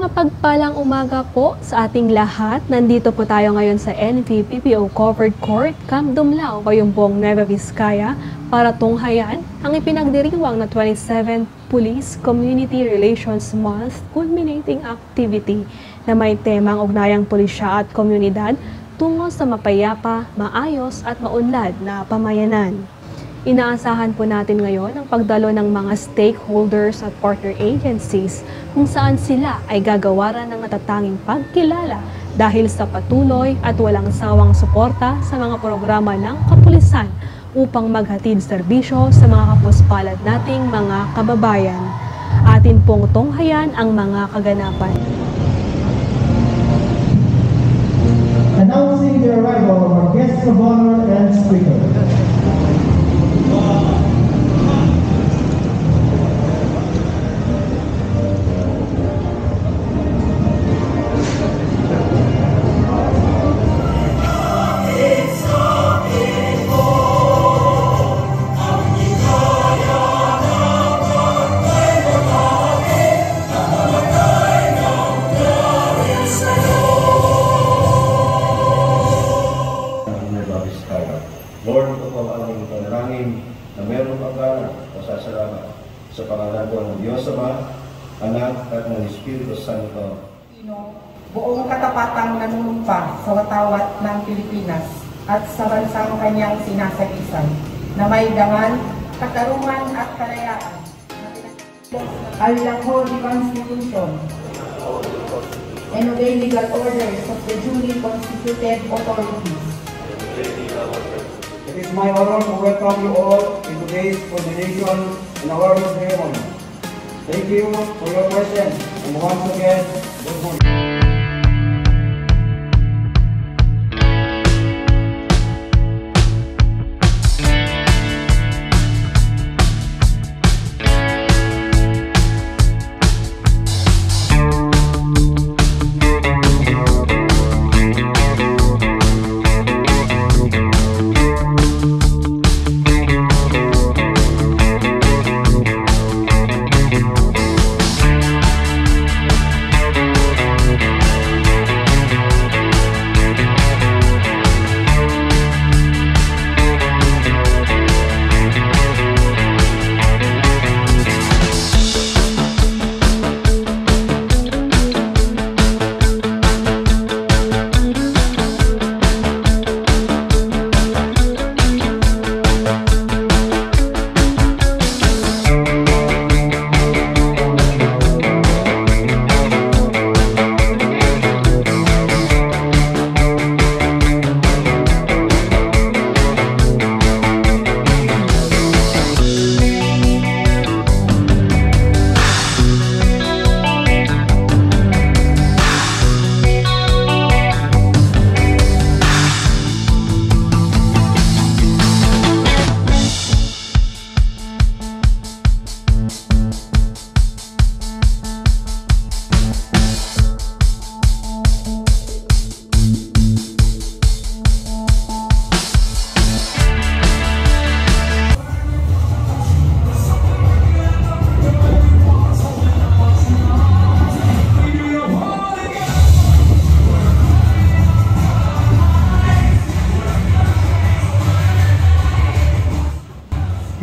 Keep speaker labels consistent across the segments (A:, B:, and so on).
A: Mapagpalang umaga po sa ating lahat. Nandito po tayo ngayon sa NVPPO Covered Court, Camp Dumlao, Bayumbong, Nueva Vizcaya para tunghayan ang ipinagdiriwang na 27th Police Community Relations Month culminating activity na may temang ugnayang pulisya at komunidad tungo sa mapayapa, maayos at maunlad na pamayanan. Inaasahan po natin ngayon ang pagdalo ng mga stakeholders at partner agencies kung saan sila ay gagawaran ng natatanging pagkilala dahil sa patuloy at walang sawang suporta sa mga programa ng kapulisan upang maghatid serbisyo sa mga kapuspalad nating mga kababayan. Atin pong tunghayan ang mga kaganapan.
B: Announcing the arrival of our guests of honor and speaker.
C: Lord, ito po ang aming panalangin na meron pagkala pasasalamat sa pangalan po ng Diyos Ama, Anak at ng Espiritu Santo.
D: Buong katapatang nanunumpa sa watawat ng Pilipinas at sa bansang kanyang sinasagisay na may dangal, katarungan at kalayaan. I'll uphold the Constitution and obey legal orders of the duly constituted authorities.
E: It is my honor to welcome you all in today's coordination and awareness ceremony. Thank you for your presence, and once again, good morning.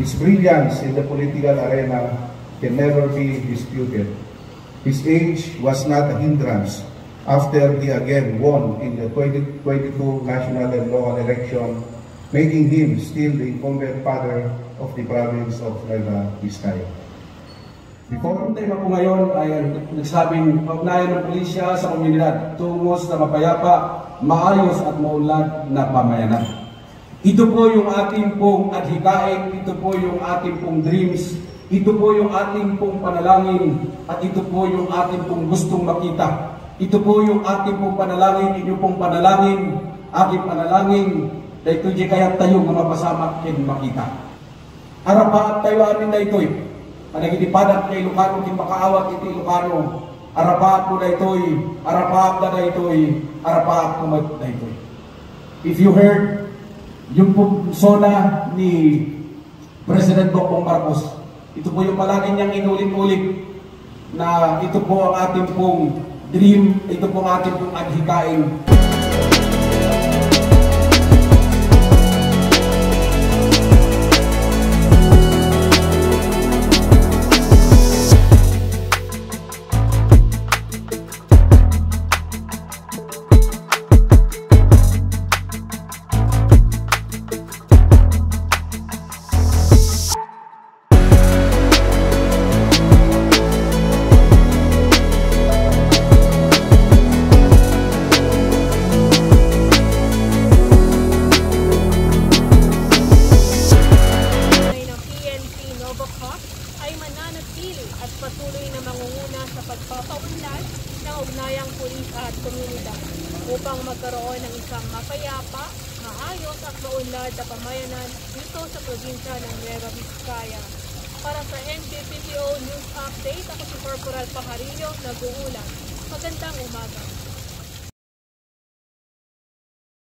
F: His brilliance in the political arena can never be disputed. His age was not a hindrance after he again won in the 2022 national and local election, making him still the incumbent father of the province of Nueva Vizcaya.
E: Ang tema po ngayon ay nagsabing pagnayan ng pulisya sa komunidad tungo sa mapayapa, maayos at maunlad na pamayanan. Ito po yung ating pong adhikain, ito po yung ating pong dreams, ito po yung ating pong panalangin, at ito po yung ating pong gustong makita. Ito po yung ating pong panalangin, inyong pong panalangin, aking panalangin, na ito di kaya tayo nga mapasama kin makita. Arapa at tayo amin na ito'y, panagitipadan kay Ilocano, kin makaawat iti Ilocano, arapaat mo na ito'y, arapaat na ito'y, arapaat kumat na ito'y. If you heard, yung persona ni President Bongbong Marcos, ito po yung palagi niyang inulit-ulit na ito po ang ating pong dream, ito pong ating pong adhikain.
A: ay mananatili at patuloy na mangunguna sa pagpapaunlad ng ugnayang pulis at komunidad upang magkaroon ng isang mapayapa, maayos at maunlad na pamayanan dito sa probinsya ng Nueva Vizcaya. Para sa NPPPO News Update, ako si Corporal Pajarillo, nag-uulat. Magandang umaga.